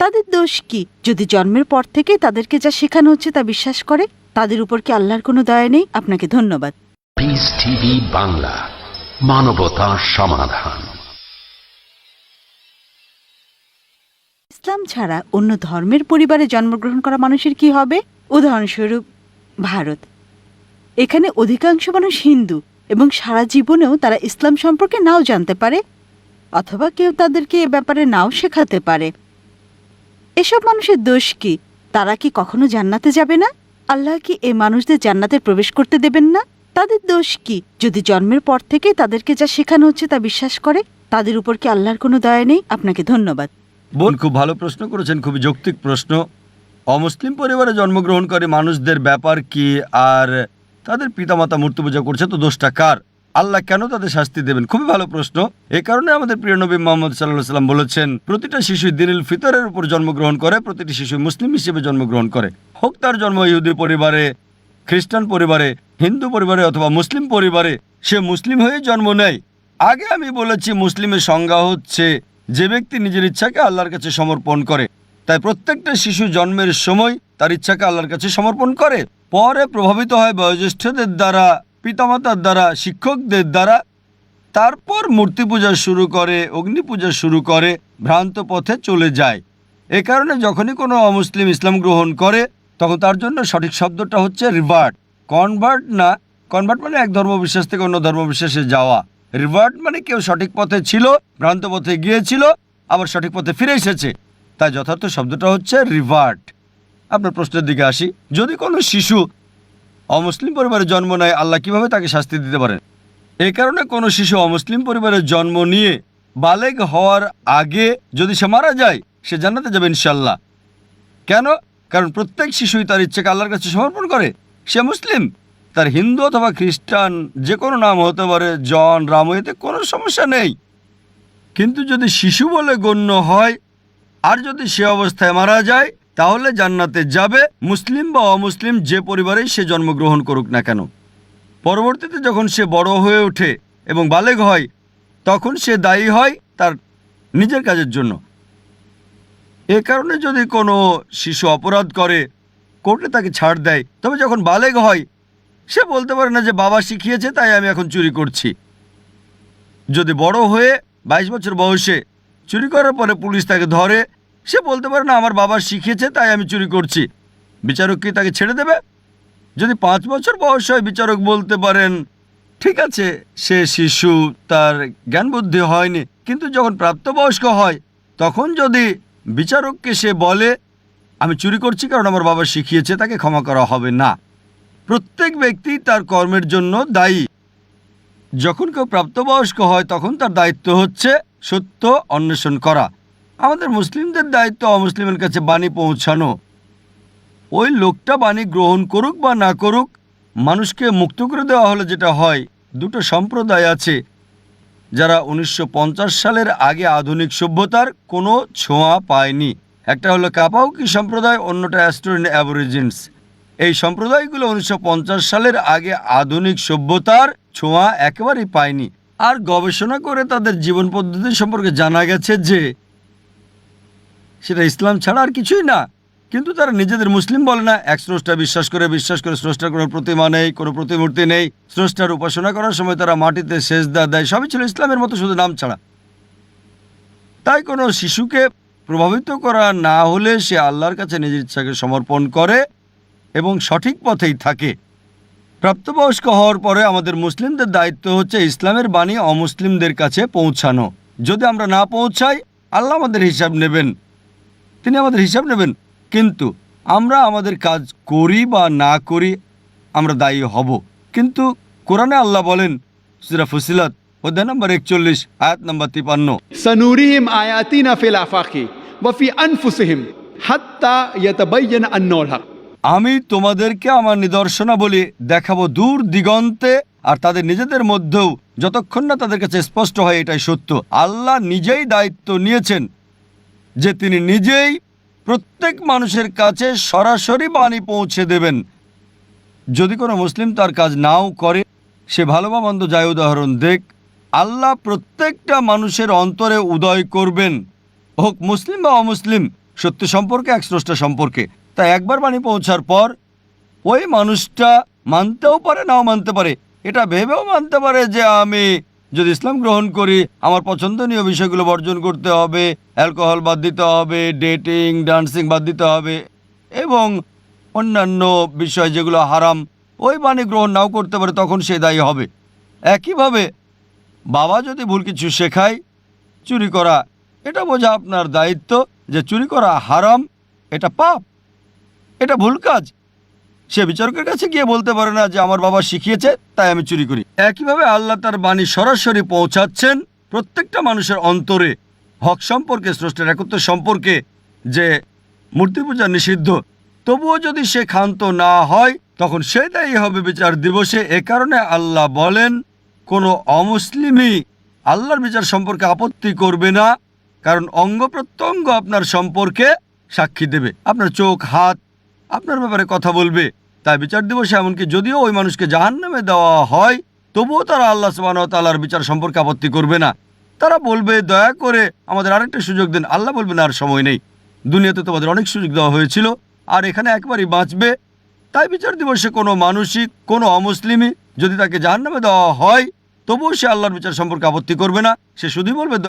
তাদের দোষ কি? যদি জন্মের পর থেকে তাদেরকে যা শেখানো হচ্ছে তা বিশ্বাস করে, তাদের উপর কি আল্লাহর কোনো দয়া নেই? আপনাকে ধন্যবাদ। পিস টিভি বাংলা, মানবতা সমাধান। ইসলাম ছাড়া অন্য ধর্মের পরিবারে জন্মগ্রহণ করা মানুষের কি হবে? উদাহরণস্বরূপ ভারত, এখানে অধিকাংশ মানুষ হিন্দু এবং সারা জীবনেও তারা ইসলাম সম্পর্কে নাও জানতে পারে, অথবা কেউ তাদেরকে এ ব্যাপারে নাও শেখাতে পারে। এসব মানুষের দোষ কি? তারা কি কখনো জান্নাতে যাবে না? আল্লাহ কি এই মানুষদের জান্নাতে প্রবেশ করতে দেবেন না? তাদের দোষ কি? যদি জন্মের পর থেকে তাদেরকে যা শেখানো হচ্ছে তা বিশ্বাস করে, তাদের উপর কি আল্লাহর কোনো দয়া নেই? আপনাকে ধন্যবাদ। বোন, খুব ভালো প্রশ্ন করেছেন, খুবই যৌক্তিক প্রশ্ন। অমুসলিম পরিবারে জন্মগ্রহণকারী মানুষদের ব্যাপার কি? আর তাদের পিতামাতা মূর্তি পূজা করছে, তো দোষটা কার? আল্লাহ কেন তাদের শাস্তি দেবেন? খুবই ভালো প্রশ্ন। এই কারণে আমাদের প্রিয় নবী মুহাম্মদ সাল্লাল্লাহু আলাইহি ওয়াসাল্লাম বলেছেন, প্রতিটা শিশু দিনুল ফিতরের উপর জন্মগ্রহণ করে, প্রতিটি শিশু মুসলিম হিসেবে জন্মগ্রহণ করে। হোক তার জন্ম ইহুদি পরিবারে, খ্রিস্টান পরিবারে, হিন্দু পরিবারে অথবা মুসলিম পরিবারে, সে মুসলিম হয়ে জন্ম নেয়। আগে আমি বলেছি, মুসলিমের সংজ্ঞা হচ্ছে যে ব্যক্তি নিজের ইচ্ছাকে আল্লাহর কাছে সমর্পণ করে। তাই প্রত্যেকটা শিশু জন্মের সময় তার ইচ্ছাকে আল্লাহর কাছে সমর্পণ করে, পরে প্রভাবিত হয় বয়োজ্যেষ্ঠদের দ্বারা, পিতামাতার দ্বারা, শিক্ষকদের দ্বারা, তারপর মূর্তি পূজা শুরু করে, অগ্নি পূজা শুরু করে, ভ্রান্ত পথে চলে যায়। এ কারণে যখনই কোনো অমুসলিম ইসলাম গ্রহণ করে, তখন তার জন্য সঠিক শব্দটা হচ্ছে রিভার্ট। কনভার্ট না, কনভার্ট মানে এক ধর্মবিশ্বাস থেকে অন্য ধর্মবিশ্বাসে যাওয়া। রিভার্ট মানে কেউ সঠিক পথে ছিল, ভ্রান্ত পথে গিয়েছিল, আবার সঠিক পথে ফিরে এসেছে। তাই যথার্থ শব্দটা হচ্ছে রিভার্ট। আপনার প্রশ্নের দিকে আসি, যদি কোনো শিশু অমুসলিম পরিবারে জন্ম নেয়, আল্লাহ কিভাবে তাকে শাস্তি দিতে পারেন? এই কারণে কোনো শিশু অমুসলিম পরিবারে জন্ম নিয়ে বালেগ হওয়ার আগে যদি সে মারা যায়, সে জান্নাতে যাবে ইনশাল্লাহ। কেন? কারণ প্রত্যেক শিশুই তার ইচ্ছাকে আল্লাহর কাছে সমর্পণ করে। সে মুসলিম, তার হিন্দু অথবা খ্রিস্টান যে কোনো নাম হতে পারে, জন, রাম, এতে কোনো সমস্যা নেই। কিন্তু যদি শিশু বলে গণ্য হয় আর যদি সে অবস্থায় মারা যায়, তাহলে জান্নাতে যাবে, মুসলিম বা অমুসলিম যে পরিবারেই সে জন্মগ্রহণ করুক না কেন। পরবর্তীতে যখন সে বড় হয়ে ওঠে এবং বালেগ হয়, তখন সে দায়ী হয় তার নিজের কাজের জন্য। এ কারণে যদি কোনো শিশু অপরাধ করে, কোর্টে তাকে ছাড় দেয়, তবে যখন বালেগ হয়, সে বলতে পারে না যে বাবা শিখিয়েছে তাই আমি এখন চুরি করছি। যদি বড় হয়ে 22 বছর বয়সে চুরি করার পরে পুলিশ তাকে ধরে, সে বলতে পারে না আমার বাবা শিখিয়েছে তাই আমি চুরি করছি। বিচারক কি তাকে ছেড়ে দেবে? যদি 5 বছর বয়স হয়, বিচারক বলতে পারেন ঠিক আছে, সে শিশু, তার জ্ঞান বুদ্ধি হয়নি। কিন্তু যখন প্রাপ্তবয়স্ক হয়, তখন যদি বিচারককে সে বলে আমি চুরি করছি কারণ আমার বাবা শিখিয়েছে, তাকে ক্ষমা করা হবে না। প্রত্যেক ব্যক্তি তার কর্মের জন্য দায়ী। যখন কেউ প্রাপ্তবয়স্ক হয়, তখন তার দায়িত্ব হচ্ছে সত্য অন্বেষণ করা। আমাদের মুসলিমদের দায়িত্ব অমুসলিমের কাছে বাণী পৌঁছানো। ওই লোকটা বাণী গ্রহণ করুক বা না করুক, মানুষকে মুক্ত করে দেওয়া হলে যেটা হয়, দুটো সম্প্রদায় আছে যারা 1950 সালের আগে আধুনিক সভ্যতার কোনো ছোঁয়া পায়নি। একটা হলো কাপাউকি সম্প্রদায়, অন্যটা অ্যাস্টোরিয়ান অ্যাবরিজিনস। এই সম্প্রদায়গুলো 1950 সালের আগে আধুনিক সভ্যতার ছোঁয়া একেবারেই পায়নি। আর গবেষণা করে তাদের জীবন পদ্ধতি সম্পর্কে জানা গেছে যে সেটা ইসলাম ছাড়া আর কিছুই না। কিন্তু তারা নিজেদের মুসলিম বলে না, এক স্রষ্টা বিশ্বাস করে স্রষ্টার কোনো প্রতিমা নেই, কোনো প্রতিমূর্তি নেই। স্রষ্টার উপাসনা করার সময় তারা মাটিতে সেজদা দেয়, সবই ছিল ইসলামের মতো, শুধু নাম ছাড়া। তাই কোনো শিশুকে প্রভাবিত করা না হলে সে আল্লাহর কাছে নিজের ইচ্ছাকে সমর্পণ করে এবং সঠিক পথেই থাকে। প্রাপ্তবয়স্ক হওয়ার পরে আমাদের মুসলিমদের দায়িত্ব হচ্ছে ইসলামের বাণী অমুসলিমদের কাছে পৌঁছানো। যদি আমরা না পৌঁছাই, আল্লাহ আমাদের হিসাব নেবেন, তিনি আমাদের হিসাব নেবেন। কিন্তু আমরা আমাদের কাজ করি বা না করি, আমরা দায়ী হব। কিন্তু কোরআনে আল্লাহ বলেন, সূরা ফুসিলাত অধ্যায় নম্বর 41 আয়াত নম্বর 53, সানুরিহিম আয়াতিনা ফিল আফাকি ওয়া ফি আনফুসিহিম হাত্তা ইয়াতাবায়্যানা আন্নাহুল হক। আমি তোমাদেরকে আমার নিদর্শনাবলী দেখাবো দূর দিগন্তে আর তাদের নিজেদের মধ্যেও, যতক্ষণ না তাদের কাছে স্পষ্ট হয় এটাই সত্য। আল্লাহ নিজেই দায়িত্ব নিয়েছেন যে তিনি নিজেই প্রত্যেক মানুষের কাছে সরাসরি বাণী পৌঁছে দেবেন। যদি কোনো মুসলিম তার কাজ নাও করে, সে ভালো বা মন্দ যায় উদাহরণ দেখ, আল্লাহ প্রত্যেকটা মানুষের অন্তরে উদয় করবেন, হোক মুসলিম বা অমুসলিম। সত্য সম্পর্কে, এক স্রষ্টা সম্পর্কে। তাই একবার বাণী পৌঁছার পর ওই মানুষটা মানতেও পারে, নাও মানতে পারে। এটা ভেবেও মানতে পারে যে আমি যদি ইসলাম গ্রহণ করি আমার পছন্দনীয় বিষয়গুলো বর্জন করতে হবে, অ্যালকোহল বাদ দিতে হবে, ডেটিং ডান্সিং বাদ দিতে হবে এবং অন্যান্য বিষয় যেগুলো হারাম, ওই বাণী গ্রহণ নাও করতে পারে, তখন সে দায়ী হবে। একইভাবে বাবা যদি ভুল কিছু শেখায়, চুরি করা, এটা বোঝা আপনার দায়িত্ব যে চুরি করা হারাম, এটা পাপ, এটা ভুল কাজ। সে বিচারকের কাছে গিয়ে বলতে পারে না যে আমার বাবা শিখিয়েছে তাই আমি চুরি করি। একইভাবে আল্লাহ তার বাণী সরাসরি পৌঁছাচ্ছেন প্রত্যেকটা মানুষের অন্তরে, হক সম্পর্কে, স্রষ্টার একত্ব সম্পর্কে, যে মূর্তি পূজা নিষিদ্ধ। তবুও যদি সে ক্ষান্ত না হয় তখন সে দায়ী হবে বিচার দিবসে। এ কারণে আল্লাহ বলেন কোনো অমুসলিমই আল্লাহর বিচার সম্পর্কে আপত্তি করবে না, কারণ অঙ্গ প্রত্যঙ্গ আপনার সম্পর্কে সাক্ষী দেবে। আপনার চোখ, হাত আপনার ব্যাপারে কথা বলবে। তাই বিচার দিবসে এমনকি যদিও ওই মানুষকে জাহান্নামে দেওয়া হয় তবুও তারা আল্লাহ সুবহানাহু ওয়া তাআলার বিচার সম্পর্কে আপত্তি করবে না। তারা বলবে দয়া করে আমাদের আরেকটা সুযোগ দেন। আল্লাহ বলবেন আর সময় নেই, দুনিয়াতে তোমাদের অনেক সুযোগ দেওয়া হয়েছিল আর এখানে একবারই বাঁচবে। তাই বিচার দিবসে কোনো মানুষই, কোনো অমুসলিমই যদি তাকে জাহান্নামে দেওয়া হয় তবুও সে আল্লাহর বিচার সম্পর্কে আপত্তি করবে না। সে শুধুই বলবে